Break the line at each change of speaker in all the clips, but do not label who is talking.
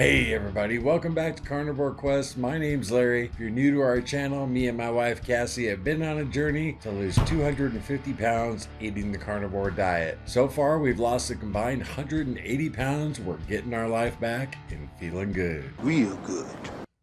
Hey everybody, welcome back to Carnivore Quest. My name's Larry. If you're new to our channel, me and my wife Cassie have been on a journey to lose 250 pounds eating the carnivore diet. So far, we've lost a combined 180 pounds. We're getting our life back and feeling good.
Real good.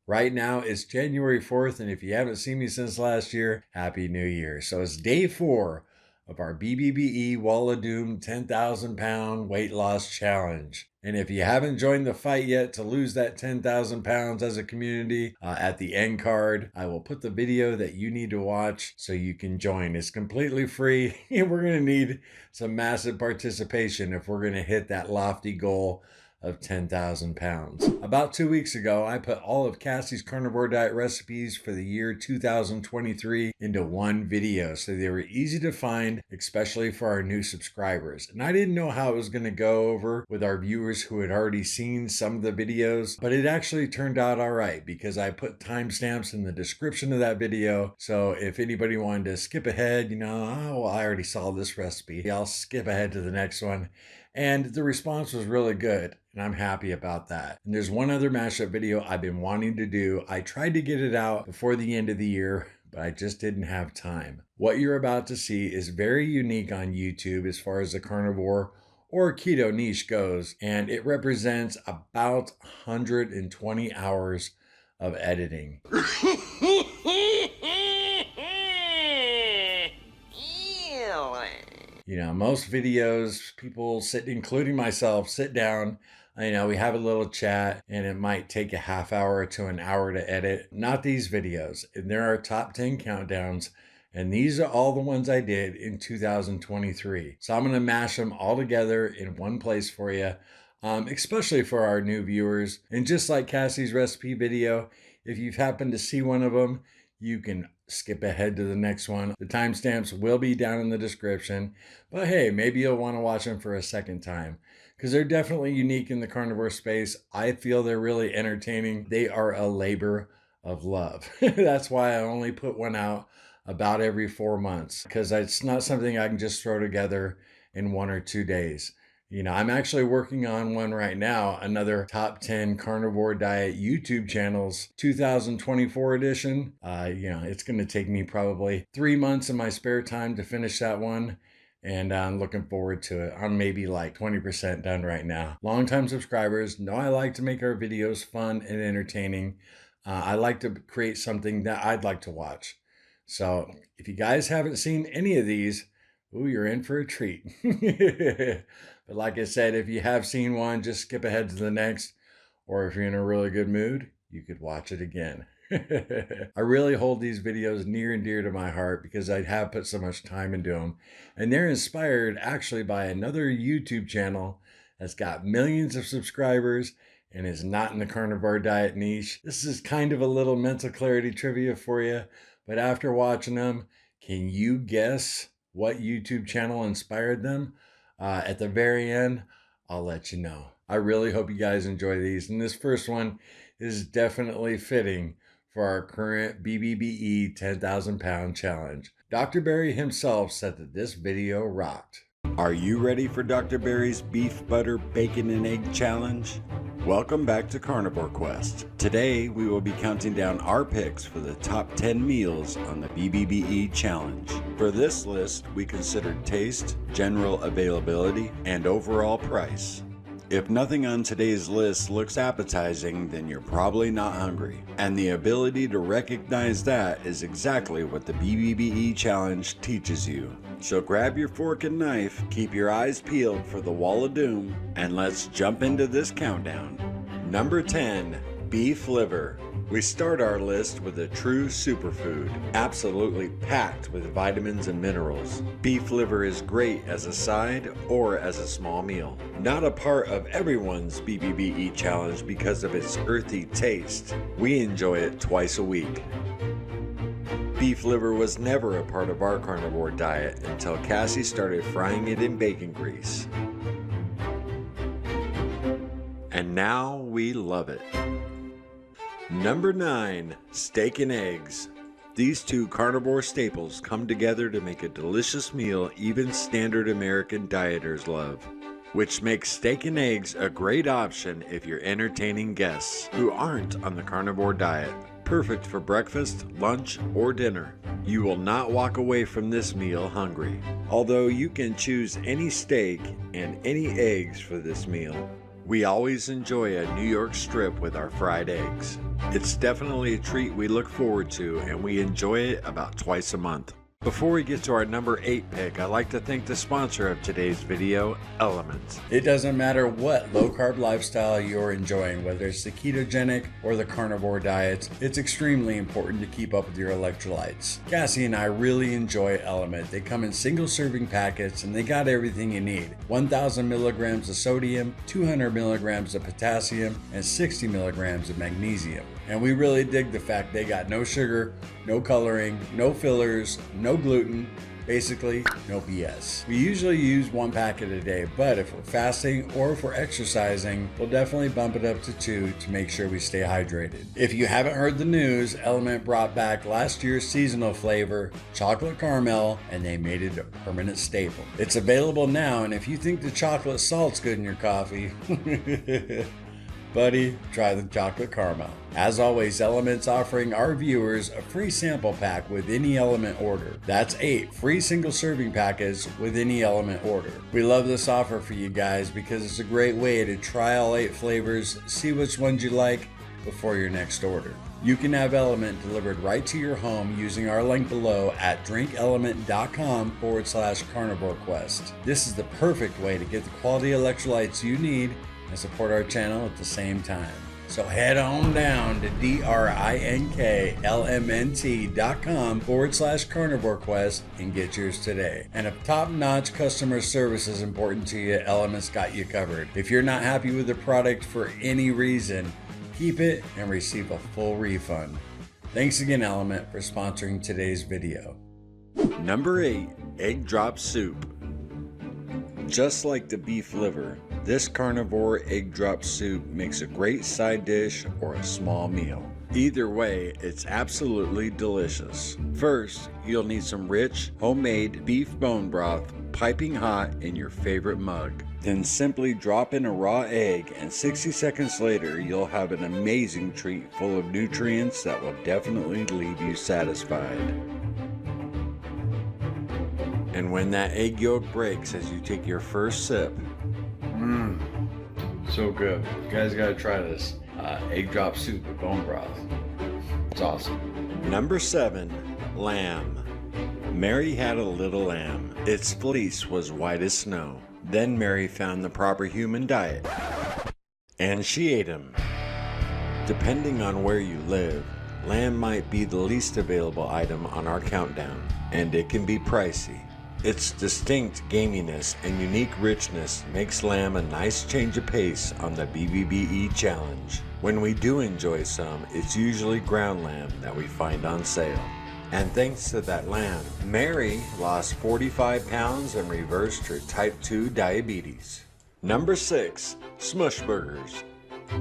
Right now, it's January 4th, and if you haven't seen me since last year, Happy New Year. So it's day 4 of our BBBE Wall of Doom 10,000 pound weight loss challenge. And if you haven't joined the fight yet to lose that 10,000 pounds as a community, at the end card, I will put the video that you need to watch so you can join. It's completely free, and we're going to need some massive participation if we're going to hit that lofty goal of 10,000 pounds. About 2 weeks ago, I put all of Cassie's carnivore diet recipes for the year 2023 into one video, so they were easy to find, especially for our new subscribers. And I didn't know how it was going to go over with our viewers who had already seen some of the videos, but it actually turned out all right because I put timestamps in the description of that video. So if anybody wanted to skip ahead, oh, well, I already saw this recipe, I'll skip ahead to the next one. And the response was really good, and I'm happy about that. And there's one other mashup video I've been wanting to do. I tried to get it out before the end of the year, but I just didn't have time. What you're about to see is very unique on YouTube as far as the carnivore or keto niche goes, and it represents about 120 hours of editing. Most videos, people sit, including myself, sit down. We have a little chat and it might take a half hour to an hour to edit. Not these videos. And there are top 10 countdowns. And these are all the ones I did in 2023. So I'm going to mash them all together in one place for you, especially for our new viewers. And just like Cassie's recipe video, if you've happened to see one of them, you can skip ahead to the next one. The timestamps will be down in the description, but hey, maybe you'll want to watch them for a second time because they're definitely unique in the carnivore space. I feel they're really entertaining. They are a labor of love. That's why I only put one out about every 4 months because it's not something I can just throw together in 1 or 2 days. I'm actually working on one right now, another top 10 carnivore diet YouTube channels, 2024 edition. It's going to take me probably 3 months in my spare time to finish that one. And I'm looking forward to it. I'm maybe like 20% done right now. Longtime subscribers know I like to make our videos fun and entertaining. I like to create something that I'd like to watch. So if you guys haven't seen any of these, ooh, you're in for a treat. But like I said, if you have seen one, just skip ahead to the next. Or if you're in a really good mood, you could watch it again. I really hold these videos near and dear to my heart because I have put so much time into them. And they're inspired actually by another YouTube channel that's got millions of subscribers and is not in the carnivore diet niche. This is kind of a little mental clarity trivia for you. But after watching them, can you guess what YouTube channel inspired them? At the very end, I'll let you know. I really hope you guys enjoy these. And this first one is definitely fitting for our current BBBE 10,000 pound challenge. Dr. Berry himself said that this video rocked. Are you ready for Dr. Berry's beef, butter, bacon, and egg challenge? Welcome back to Carnivore Quest. Today, we will be counting down our picks for the top 10 meals on the BBBE challenge. For this list, we considered taste, general availability, and overall price. If nothing on today's list looks appetizing, then you're probably not hungry. And the ability to recognize that is exactly what the BBBE challenge teaches you. So grab your fork and knife, keep your eyes peeled for the wall of doom, and let's jump into this countdown. Number 10, beef liver. We start our list with a true superfood, absolutely packed with vitamins and minerals. Beef liver is great as a side or as a small meal. Not a part of everyone's BBBE challenge because of its earthy taste. We enjoy it twice a week. Beef liver was never a part of our carnivore diet until Cassie started frying it in bacon grease. And now we love it. Number 9, steak and eggs. These two carnivore staples come together to make a delicious meal even standard American dieters love. which makes steak and eggs a great option if you're entertaining guests who aren't on the carnivore diet. Perfect for breakfast, lunch, or dinner. You will not walk away from this meal hungry. Although you can choose any steak and any eggs for this meal, we always enjoy a New York strip with our fried eggs. It's definitely a treat we look forward to, and we enjoy it about twice a month. Before we get to our number 8 pick, I'd like to thank the sponsor of today's video, LMNT'S. It doesn't matter what low-carb lifestyle you're enjoying, whether it's the ketogenic or the carnivore diets, it's extremely important to keep up with your electrolytes. Cassie and I really enjoy LMNT. They come in single-serving packets, and they got everything you need. 1,000 milligrams of sodium, 200 milligrams of potassium, and 60 milligrams of magnesium. And we really dig the fact they got no sugar, no coloring, no fillers, no gluten, basically no BS. We usually use 1 packet a day, but if we're fasting or if we're exercising, we'll definitely bump it up to 2 to make sure we stay hydrated. If you haven't heard the news, LMNT brought back last year's seasonal flavor, chocolate caramel, and they made it a permanent staple. It's available now, and if you think the chocolate salt's good in your coffee, buddy, try the chocolate caramel. As always, LMNT's offering our viewers a free sample pack with any LMNT order. That's 8 free single serving packets with any LMNT order. We love this offer for you guys because it's a great way to try all 8 flavors, see which ones you like before your next order. You can have LMNT delivered right to your home using our link below at drinklmnt.com/carnivore quest. This is the perfect way to get the quality electrolytes you need and support our channel at the same time. So head on down to drinklmnt.com/carnivore quest and get yours today. And if top-notch customer service is important to you, LMNT's got you covered. If you're not happy with the product for any reason, keep it and receive a full refund. Thanks again, LMNT, for sponsoring today's video. Number 8, egg drop soup. Just like the beef liver, this carnivore egg drop soup makes a great side dish or a small meal. Either way, it's absolutely delicious. First, you'll need some rich, homemade beef bone broth, piping hot in your favorite mug. Then simply drop in a raw egg, and 60 seconds later, you'll have an amazing treat full of nutrients that will definitely leave you satisfied. And when that egg yolk breaks as you take your first sip, so good. You guys gotta try this. Egg drop soup with bone broth. It's awesome. Number 7, lamb. Mary had a little lamb. Its fleece was white as snow. Then Mary found the proper human diet, and she ate him. Depending on where you live, lamb might be the least available item on our countdown, and it can be pricey. Its distinct gaminess and unique richness makes lamb a nice change of pace on the BBBE challenge. When we do enjoy some, it's usually ground lamb that we find on sale. And thanks to that lamb, Mary lost 45 pounds and reversed her type 2 diabetes. Number 6, smush burgers.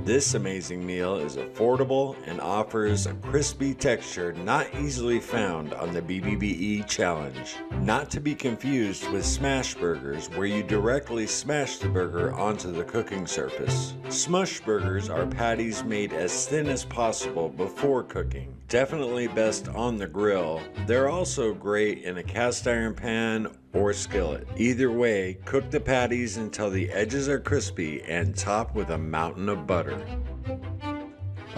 This amazing meal is affordable and offers a crispy texture not easily found on the BBBE challenge. Not to be confused with smash burgers, where you directly smash the burger onto the cooking surface. Smush burgers are patties made as thin as possible before cooking. Definitely best on the grill. They're also great in a cast iron pan or skillet. Either way, cook the patties until the edges are crispy and top with a mountain of butter.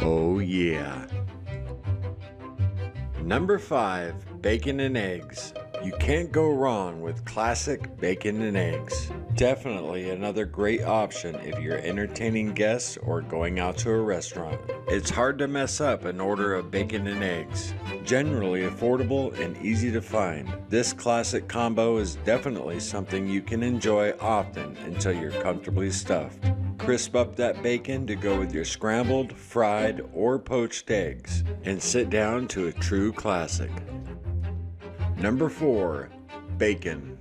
Oh yeah. Number 5, bacon and eggs. You can't go wrong with classic bacon and eggs. Definitely another great option if you're entertaining guests or going out to a restaurant. It's hard to mess up an order of bacon and eggs. Generally affordable and easy to find, this classic combo is definitely something you can enjoy often until you're comfortably stuffed. Crisp up that bacon to go with your scrambled, fried, or poached eggs, and sit down to a true classic. Number 4, bacon.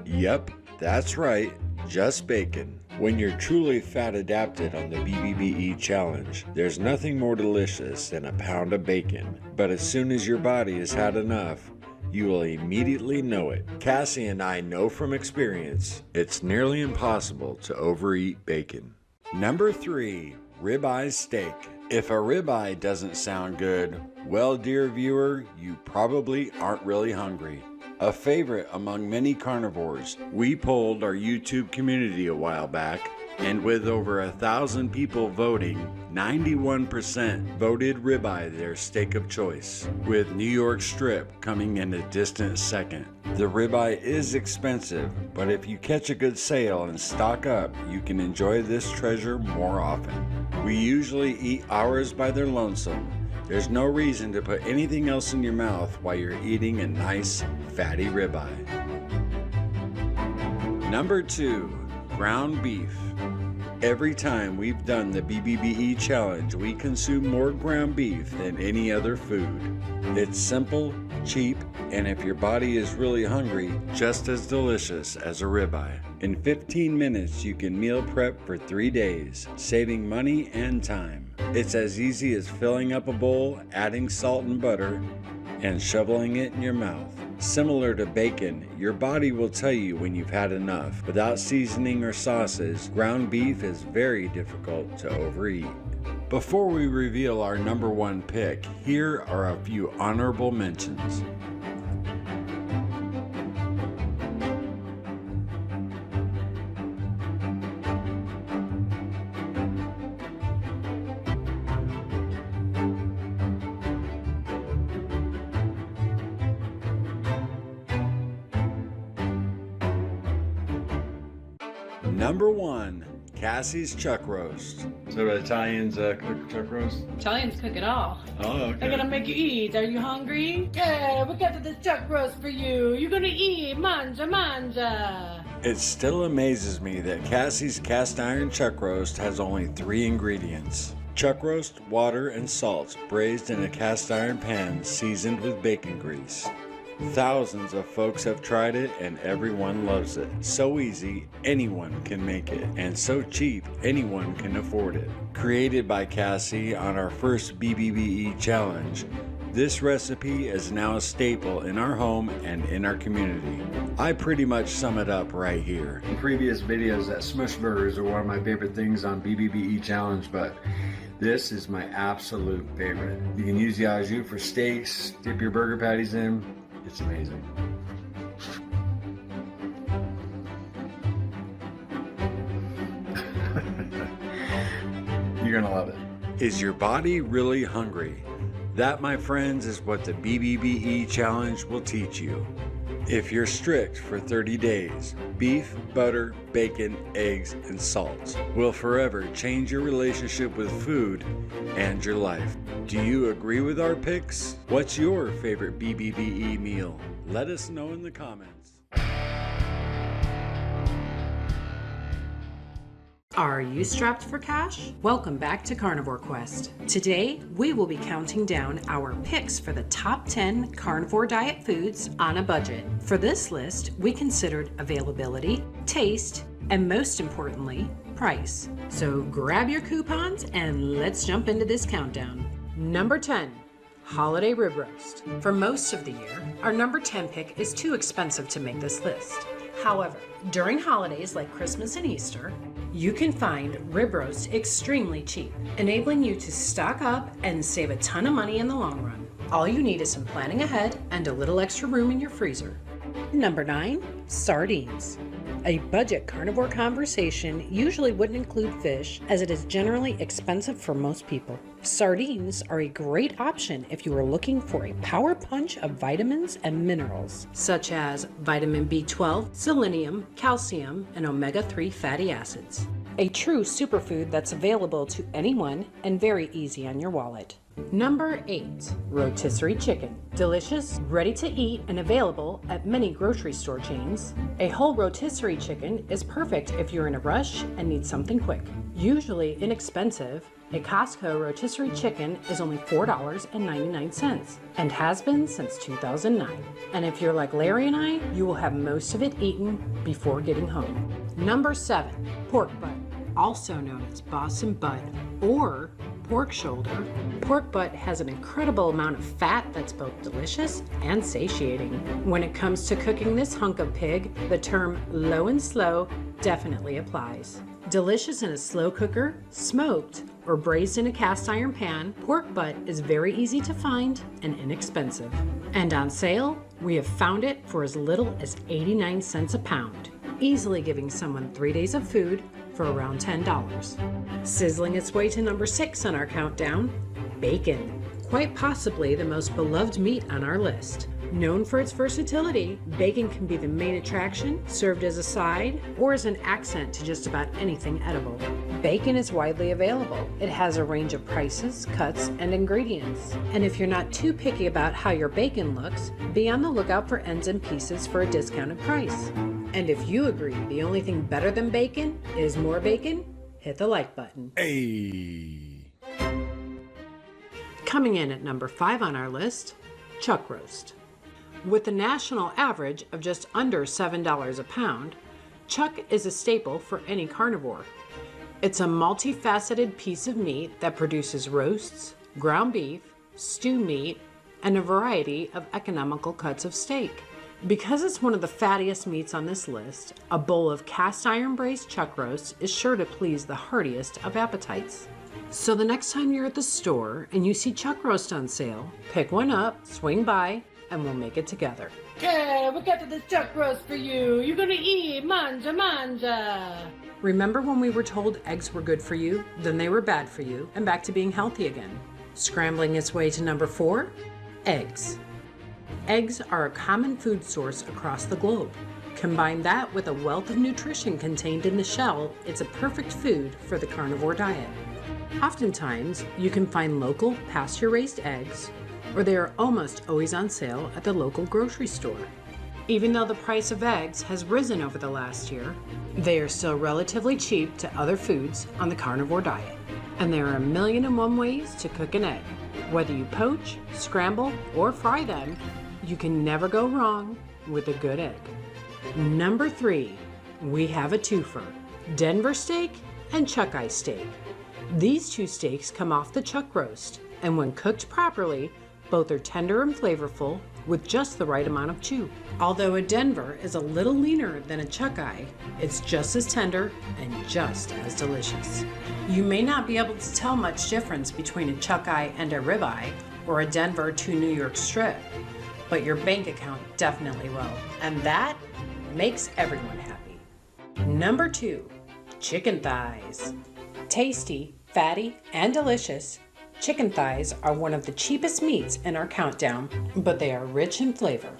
Yep, that's right, just bacon. When you're truly fat adapted on the BBBE challenge, there's nothing more delicious than a pound of bacon. But as soon as your body has had enough, you will immediately know it. Cassie and I know from experience, it's nearly impossible to overeat bacon. Number 3, ribeye steak. If a ribeye doesn't sound good, well, dear viewer, you probably aren't really hungry. A favorite among many carnivores, we polled our YouTube community a while back, and with over 1,000 people voting, 91% voted ribeye their steak of choice, with New York strip coming in a distant second. The ribeye is expensive, but if you catch a good sale and stock up, you can enjoy this treasure more often. We usually eat ours by their lonesome. There's no reason to put anything else in your mouth while you're eating a nice, fatty ribeye. Number 2, ground beef. Every time we've done the BBBE challenge, we consume more ground beef than any other food. It's simple, cheap, and if your body is really hungry, just as delicious as a ribeye. In 15 minutes, you can meal prep for 3 days, saving money and time. It's as easy as filling up a bowl, adding salt and butter, and shoveling it in your mouth. Similar to bacon, your body will tell you when you've had enough. Without seasoning or sauces, ground beef is very difficult to overeat. Before we reveal our number 1 pick, here are a few honorable mentions. Number 1, Cassie's chuck roast. So Italians cook chuck roast?
Italians cook it all.
Oh, okay.
They're gonna make you eat. Are you hungry? Yeah, we got this chuck roast for you. You're gonna eat. Mangia, mangia.
It still amazes me that Cassie's cast iron chuck roast has only 3 ingredients. Chuck roast, water, and salt braised in a cast iron pan seasoned with bacon grease. Thousands of folks have tried it and everyone loves it. So easy, anyone can make it. And so cheap, anyone can afford it. Created by Cassie on our first BBBE challenge, this recipe is now a staple in our home and in our community. I pretty much sum it up right here. In previous videos, that smush burgers are one of my favorite things on BBBE challenge, but this is my absolute favorite. You can use the au jus for steaks, dip your burger patties in. It's amazing. You're gonna love it. Is your body really hungry? That, my friends, is what the BBBE challenge will teach you. If you're strict for 30 days, beef, butter, bacon, eggs, and salt will forever change your relationship with food and your life. Do you agree with our picks? What's your favorite BBBE meal? Let us know in the comments.
Are you strapped for cash? Welcome back to Carnivore Quest. Today, we will be counting down our picks for the top 10 carnivore diet foods on a budget. For this list, we considered availability, taste, and most importantly, price. So grab your coupons and let's jump into this countdown. Number 10, holiday rib roast. For most of the year, our number 10 pick is too expensive to make this list. However, during holidays like Christmas and Easter, you can find rib roast extremely cheap, enabling you to stock up and save a ton of money in the long run. All you need is some planning ahead and a little extra room in your freezer. Number 9, sardines. A budget carnivore conversation usually wouldn't include fish, as it is generally expensive for most people. Sardines are a great option if you are looking for a power punch of vitamins and minerals, such as vitamin B12, selenium, calcium, and omega-3 fatty acids. A true superfood that's available to anyone and very easy on your wallet. Number 8, rotisserie chicken. Delicious, ready to eat, and available at many grocery store chains. A whole rotisserie chicken is perfect if you're in a rush and need something quick. Usually inexpensive, a Costco rotisserie chicken is only $4.99 and has been since 2009. And if you're like Larry and I, you will have most of it eaten before getting home. Number 7, pork butt, also known as Boston butt or pork shoulder, pork butt has an incredible amount of fat that's both delicious and satiating. When it comes to cooking this hunk of pig, the term low and slow definitely applies. Delicious in a slow cooker, smoked, or braised in a cast iron pan, pork butt is very easy to find and inexpensive. And on sale, we have found it for as little as 89 cents a pound, easily giving someone 3 days of food for around $10. Sizzling its way to number 6 on our countdown, bacon. Quite possibly the most beloved meat on our list. Known for its versatility, bacon can be the main attraction, served as a side, or as an accent to just about anything edible. Bacon is widely available. It has a range of prices, cuts, and ingredients. And if you're not too picky about how your bacon looks, be on the lookout for ends and pieces for a discounted price. And if you agree the only thing better than bacon is more bacon, hit the like button.
Hey!
Coming in at number 5 on our list, chuck roast. With a national average of just under $7 a pound, chuck is a staple for any carnivore. It's a multifaceted piece of meat that produces roasts, ground beef, stew meat, and a variety of economical cuts of steak. Because it's one of the fattiest meats on this list, a bowl of cast iron braised chuck roast is sure to please the heartiest of appetites. So the next time you're at the store and you see chuck roast on sale, pick one up, swing by, and we'll make it together.
Okay, we got this chuck roast for you. You're gonna eat, manja.
Remember when we were told eggs were good for you, then they were bad for you, and back to being healthy again? Scrambling its way to number 4, eggs. Eggs are a common food source across the globe. Combine that with a wealth of nutrition contained in the shell, it's a perfect food for the carnivore diet. Oftentimes, you can find local pasture-raised eggs, or they are almost always on sale at the local grocery store. Even though the price of eggs has risen over the last year, they are still relatively cheap to other foods on the carnivore diet. And there are 1,000,001 ways to cook an egg. Whether you poach, scramble, or fry them, you can never go wrong with a good egg. Number 3, we have a twofer, Denver steak and chuck eye steak. These two steaks come off the chuck roast, and when cooked properly, both are tender and flavorful with just the right amount of chew. Although a Denver is a little leaner than a chuck eye, it's just as tender and just as delicious. You may not be able to tell much difference between a chuck eye and a ribeye, or a Denver to New York strip, but your bank account definitely will, and that makes everyone happy. Number 2, chicken thighs. Tasty, fatty, and delicious, chicken thighs are one of the cheapest meats in our countdown, but they are rich in flavor.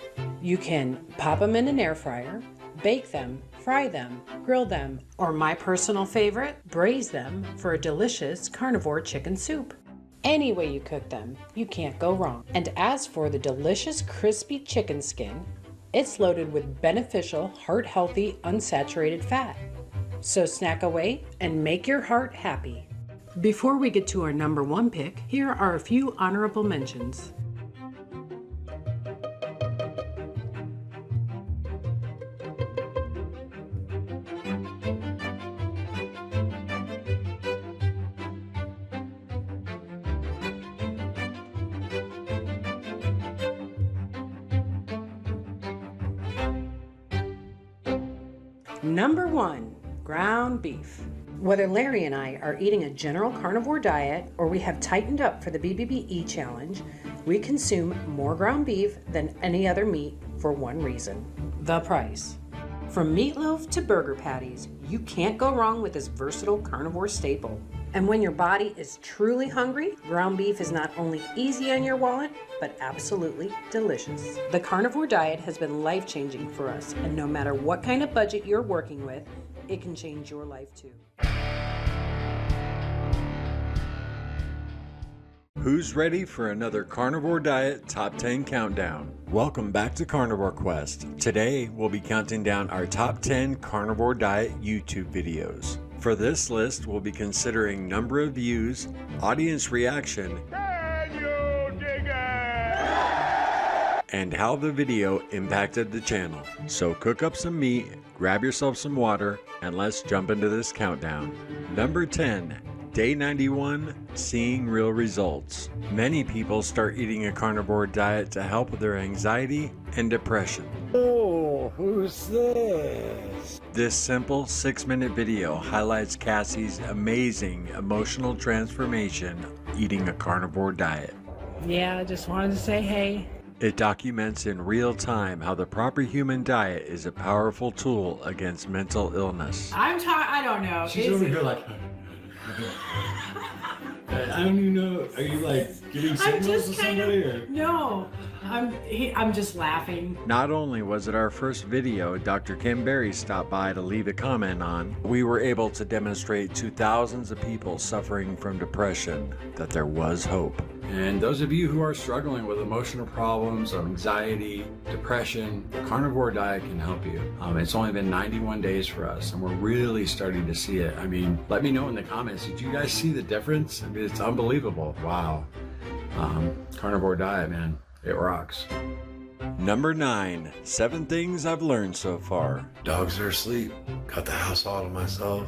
You can pop them in an air fryer, bake them, fry them, grill them, or my personal favorite, braise them for a delicious carnivore chicken soup. Any way you cook them, you can't go wrong. And as for the delicious crispy chicken skin, it's loaded with beneficial, heart-healthy, unsaturated fat. So snack away and make your heart happy. Before we get to our number 1 pick, here are a few honorable mentions. Number 1, ground beef. Whether Larry and I are eating a general carnivore diet or we have tightened up for the BBBE challenge, we consume more ground beef than any other meat for one reason: the price. From meatloaf to burger patties, you can't go wrong with this versatile carnivore staple. And when your body is truly hungry, ground beef is not only easy on your wallet, but absolutely delicious. The carnivore diet has been life-changing for us, and no matter what kind of budget you're working with, it can change your life too.
Who's ready for another Carnivore Diet Top 10 Countdown? Welcome back to Carnivore Quest. Today, we'll be counting down our top 10 Carnivore Diet YouTube videos. For this list, we'll be considering number of views, audience reaction, and how the video impacted the channel. So cook up some meat, grab yourself some water, and let's jump into this countdown. Number 10, Day 91, seeing real results. Many people start eating a carnivore diet to help with their anxiety and depression.
Oh, who's this?
This simple 6-minute video highlights Cassie's amazing emotional transformation eating a carnivore diet.
Yeah, I just wanted to say hey.
It documents in real time how the proper human diet is a powerful tool against mental illness.
I don't know.
She's over here like, I don't even know, are you like giving signals to somebody or?
No, I'm just laughing.
Not only was it our first video Dr. Kim Berry stopped by to leave a comment on, we were able to demonstrate to thousands of people suffering from depression that there was hope. And those of you who are struggling with emotional problems, anxiety, depression, the carnivore diet can help you. It's only been 91 days for us, and we're really starting to see it. I mean, let me know in the comments, did you guys see the difference? I mean, it's unbelievable. Wow. Carnivore diet, man, it rocks. Number 9, 7 things I've learned so far.
Dogs are asleep. Got the house all to myself.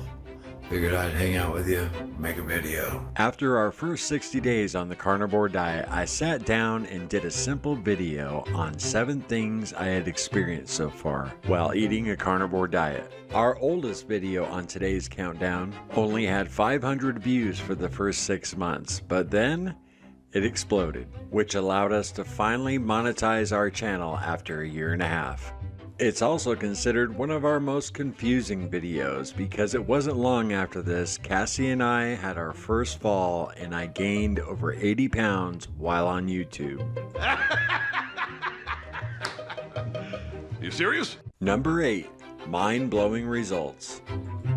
Figured I'd hang out with you, make a video.
After our first 60 days on the carnivore diet, I sat down and did a simple video on 7 things I had experienced so far while eating a carnivore diet. Our oldest video on today's countdown only had 500 views for the first 6 months, but then it exploded, which allowed us to finally monetize our channel after a year and a half. It's also considered one of our most confusing videos because it wasn't long after this, Cassie and I had our first fall and I gained over 80 pounds while on YouTube.
You serious?
Number 8, mind-blowing results.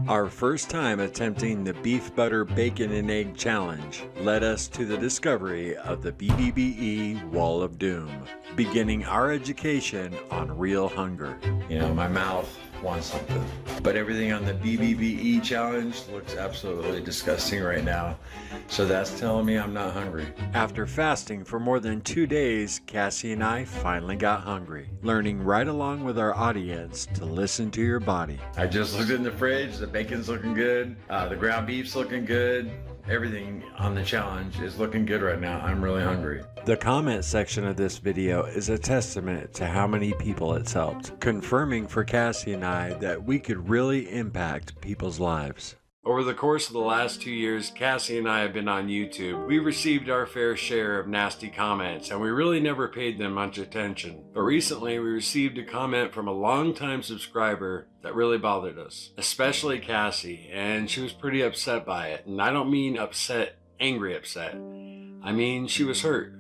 Our first time attempting the beef butter bacon and egg challenge led us to the discovery of the BBBE Wall of Doom, beginning our education on real hunger.
You know, my mouth wants something. But everything on the BBBE challenge looks absolutely disgusting right now. So that's telling me I'm not hungry.
After fasting for more than 2 days, Cassie and I finally got hungry, learning right along with our audience to listen to your body.
I just looked in the fridge, the bacon's looking good, the ground beef's looking good. Everything on the challenge is looking good right now. I'm really hungry.
The comment section of this video is a testament to how many people it's helped, confirming for Cassie and I that we could really impact people's lives. Over the course of the last 2 years, Cassie and I have been on YouTube. We received our fair share of nasty comments, and we really never paid them much attention. But recently, we received a comment from a longtime subscriber that really bothered us, especially Cassie, and she was pretty upset by it. And I don't mean upset, angry upset. I mean, she was hurt.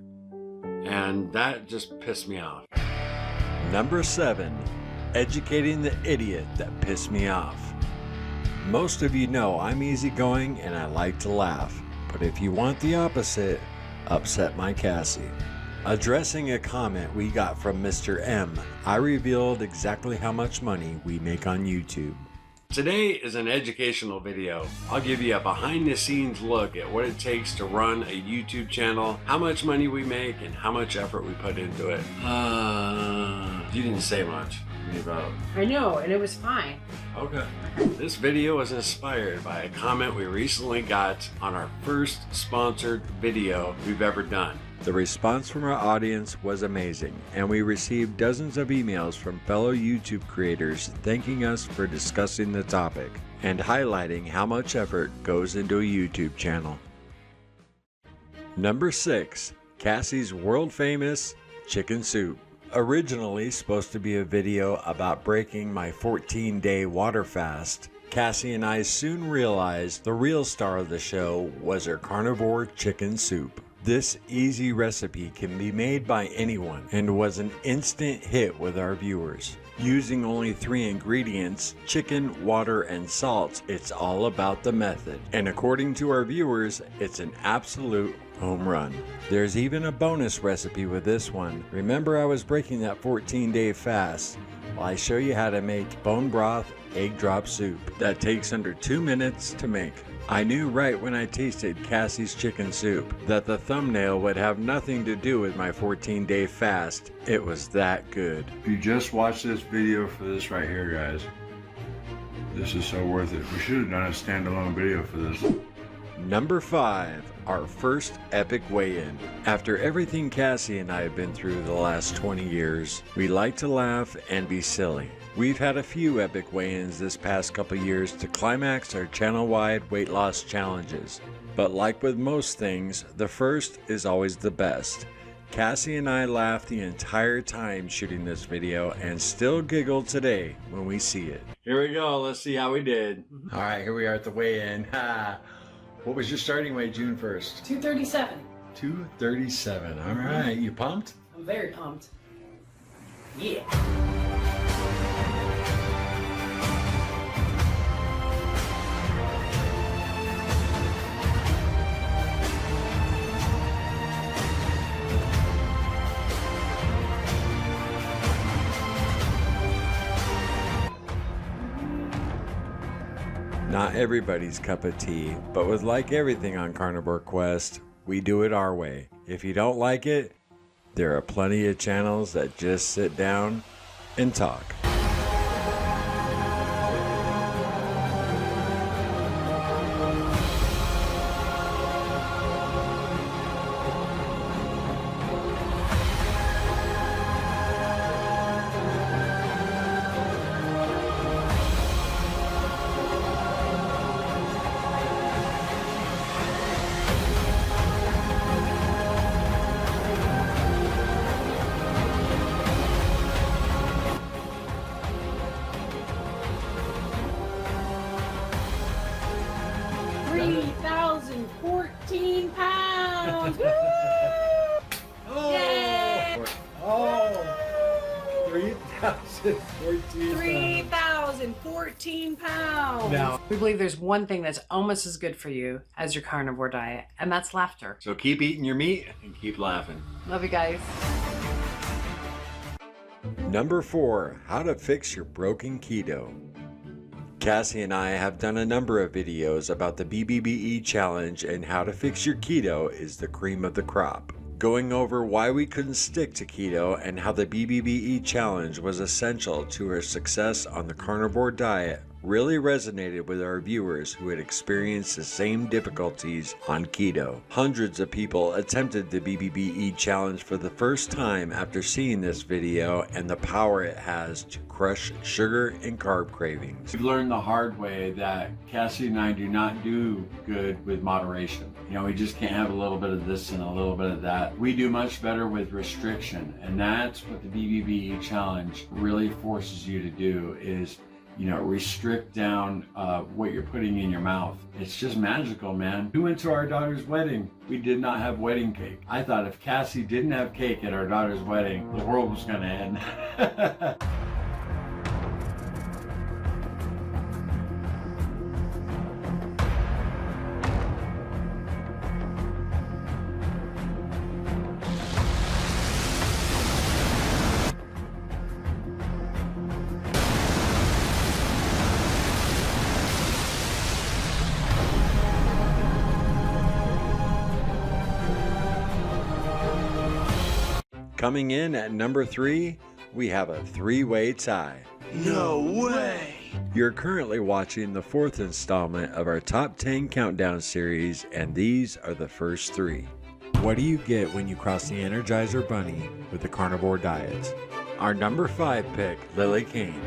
And that just pissed me off. Number 7, educating the idiot that pissed me off. Most of you know I'm easygoing and I like to laugh, but if you want the opposite, upset my Cassie. Addressing a comment we got from Mr. M, I revealed exactly how much money we make on YouTube. Today is an educational video. I'll give you a behind the scenes look at what it takes to run a YouTube channel, how much money we make, and how much effort we put into it. You didn't say much about.
I know, and it was fine.
Okay. This video was inspired by a comment we recently got on our first sponsored video we've ever done. The response from our audience was amazing, and we received dozens of emails from fellow YouTube creators thanking us for discussing the topic and highlighting how much effort goes into a YouTube channel. Number 6, Cassie's world famous chicken soup. Originally supposed to be a video about breaking my 14-day water fast, Cassie and I soon realized the real star of the show was her carnivore chicken soup. This easy recipe can be made by anyone and was an instant hit with our viewers. Using only 3 ingredients, chicken, water, and salt, it's all about the method. And according to our viewers, it's an absolute home run. There's even a bonus recipe with this one. Remember I was breaking that 14-day fast? Well, I show you how to make bone broth egg drop soup. That takes under 2 minutes to make. I knew right when I tasted Cassie's chicken soup that the thumbnail would have nothing to do with my 14-day fast. It was that good.
If you just watched this video for this right here, guys, this is so worth it. We should have done a standalone video for this.
Number 5, our first epic weigh-in. After everything Cassie and I have been through the last 20 years, we like to laugh and be silly. We've had a few epic weigh-ins this past couple years to climax our channel-wide weight loss challenges. But like with most things, the first is always the best. Cassie and I laughed the entire time shooting this video and still giggle today when we see it. Here we go. Let's see how we did.
All right, here we are at the weigh-in. What was your starting weight June 1st?
237.
237. All right, you pumped?
I'm very pumped. Yeah.
Not everybody's cup of tea, but with like everything on Carnivore Quest, we do it our way. If you don't like it, there are plenty of channels that just sit down and talk.
£3,014.
Oh,
Yay!
oh, 3,014.
3,014 pounds.
Now,
We believe there's one thing that's almost as good for you as your carnivore diet, and that's laughter.
so keep eating your meat and keep laughing.
Love you guys.
Number 4, how to fix your broken keto. Cassie and I have done a number of videos about the BBBE challenge, and how to fix your keto is the cream of the crop. Going over why we couldn't stick to keto and how the BBBE challenge was essential to our success on the carnivore diet really resonated with our viewers who had experienced the same difficulties on keto. Hundreds of people attempted the BBBE challenge for the first time after seeing this video and the power it has to crush sugar and carb cravings.
We've learned the hard way that Cassie and I do not do good with moderation. You know, we just can't have a little bit of this and a little bit of that. We do much better with restriction, and that's what the BBBE challenge really forces you to do is, you know, restrict down what you're putting in your mouth. It's just magical, man. We went to our daughter's wedding. We did not have wedding cake. I thought if Cassie didn't have cake at our daughter's wedding, the world was gonna end.
Coming in at number 3, we have a 3-way tie.
No way!
You're currently watching the 4th installment of our Top 10 Countdown series, and these are the first 3. What do you get when you cross the Energizer Bunny with the Carnivore Diet? Our number 5 pick, Lily Kane.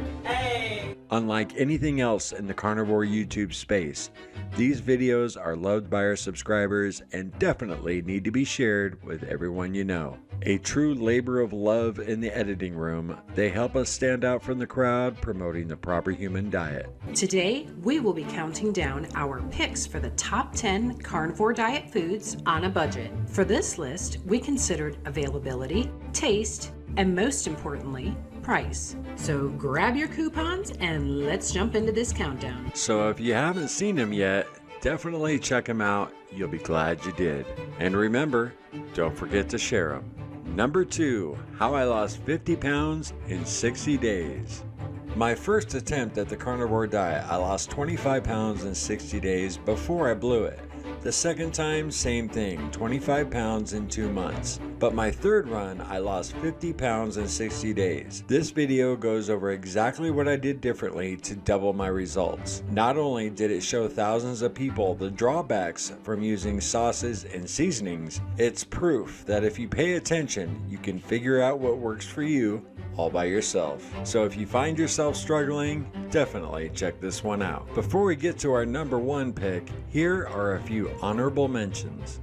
Unlike anything else in the carnivore YouTube space, these videos are loved by our subscribers and definitely need to be shared with everyone you know. A true labor of love in the editing room, they help us stand out from the crowd promoting the proper human diet.
Today, we will be counting down our picks for the top 10 carnivore diet foods on a budget. For this list, we considered availability, taste, and most importantly, price. So grab your coupons and let's jump into this countdown.
So if you haven't seen them yet, definitely check them out. You'll be glad you did. And remember, don't forget to share them. Number 2, how I lost 50 pounds in 60 days.
My first attempt at the carnivore diet, I lost 25 pounds in 60 days before I blew it. The second time, same thing, 25 pounds in 2 months. But my third run, I lost 50 pounds in 60 days. This video goes over exactly what I did differently to double my results. Not only did it show thousands of people the drawbacks from using sauces and seasonings, it's proof that if you pay attention, you can figure out what works for you all by yourself. So if you find yourself struggling, definitely check this one out. Before we get to our number one pick, here are a few honorable mentions.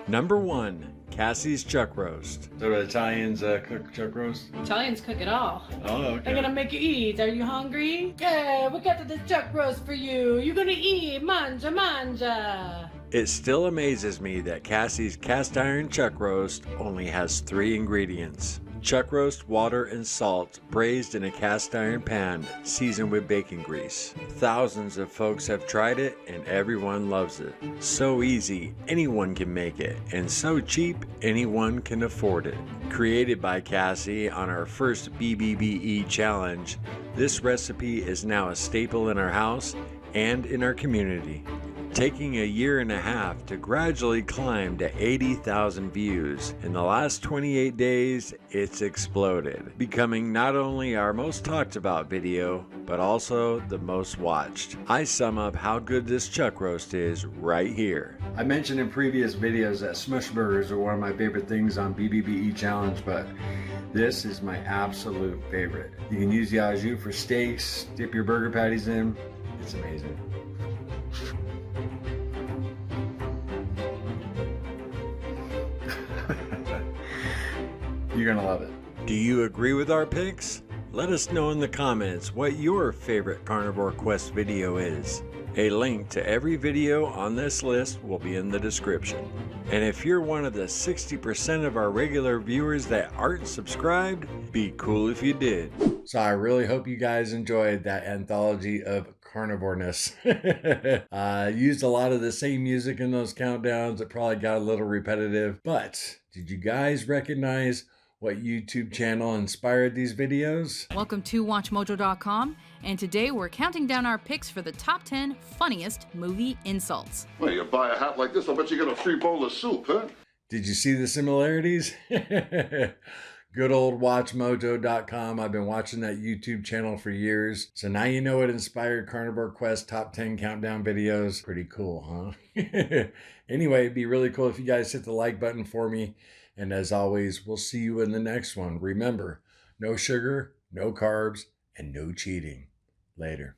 Number 1, Cassie's Chuck Roast. So Italians cook chuck roast?
Italians cook it all.
Oh, okay.
They're gonna make you eat. Are you hungry? Yeah, we got the chuck roast for you. You're gonna eat. Mangia, mangia.
It still amazes me that Cassie's cast iron chuck roast only has 3 ingredients. Chuck roast, water, and salt, braised in a cast iron pan, seasoned with bacon grease. Thousands of folks have tried it and everyone loves it. So easy, anyone can make it, and so cheap, anyone can afford it. Created by Cassie on our first BBBE challenge, this recipe is now a staple in our house and in our community. Taking a year and a half to gradually climb to 80,000 views. In the last 28 days, it's exploded, becoming not only our most talked about video, but also the most watched. I sum up how good this chuck roast is right here. I mentioned in previous videos that smush burgers are one of my favorite things on BBBE Challenge, but this is my absolute favorite. You can use the au jus for steaks, dip your burger patties in. It's amazing. You're gonna love it. Do you agree with our picks? Let us know in the comments what your favorite Carnivore Quest video is. A link to every video on this list will be in the description. And if you're one of the 60% of our regular viewers that aren't subscribed, be cool if you did.
So I really hope you guys enjoyed that anthology of carnivoreness. Used a lot of the same music in those countdowns. It probably got a little repetitive, but did you guys recognize what YouTube channel inspired these videos?
Welcome to WatchMojo.com, and today we're counting down our picks for the top 10 funniest movie insults.
Well, you buy a hat like this, I bet you get a free bowl of soup, huh?
Did you see the similarities? Good old WatchMojo.com. I've been watching that YouTube channel for years. So now you know what inspired Carnivore Quest top 10 countdown videos. Pretty cool, huh? Anyway, it'd be really cool if you guys hit the like button for me. And as always, we'll see you in the next one. Remember, no sugar, no carbs, and no cheating. Later.